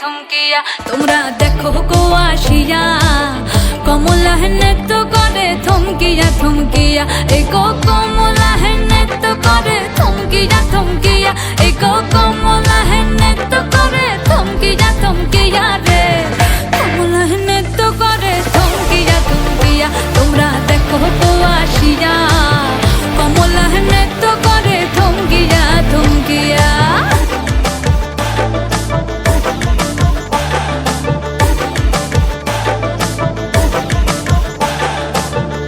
থমকিয়া তোমরা দেখো গো আসিয়া কমলা নৃত্য করে থমকিয়া থমকিয়া এগো কমলা নৃত্য করে থমকিয়া থমকিয়া এগো কমলা নৃত্য করে থমকিয়া থমকিয়া রে কমলা নৃত্য করে থমকিয়া থমকিয়া তোমরা দেখো গো আসিয়া কমলা নৃত্য করে থমকিয়া থমকিয়া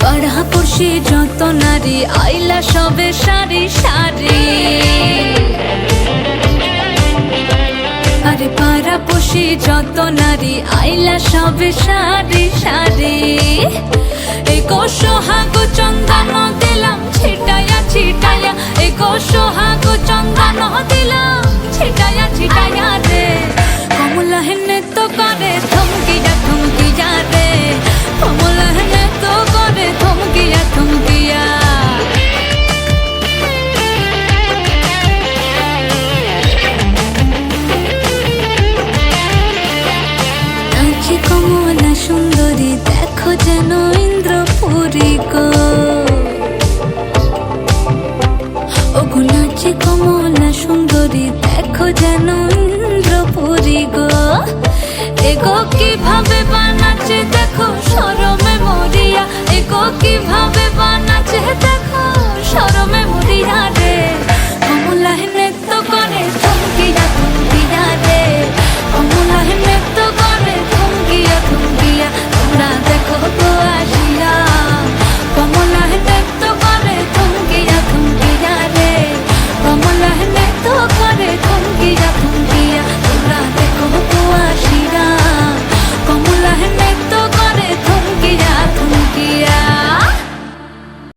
পাড়াপড়শি যত নারী আইলা সবে সারি সারি আরে পাড়াপড়শি যত নারী আইলা সবে সারি সারি এগো সোহাগ চন্দন দিলাম ছিটায়া ছিটায়া এগো সোহাগ চন্দন দিলাম ছিটায়া ছিটায়া রে কমলা নৃত্য করে থমকিয়া থমকিয়া রে কমলা নৃত্য করে থমকিয়া থমকিয়া নাচে কমলা সুন্দরী দেখো যেন ইন্দ্রপুরী গো ওগো নাচে কমলা সুন্দরী দেখো যেন ইন্দ্রপুরী গো এগো কিভাবে বানাচ্ছে দেখো শরমে মরিয়া এগো কিভাবে বানাচ্ছে দেখো শরমে মরিয়া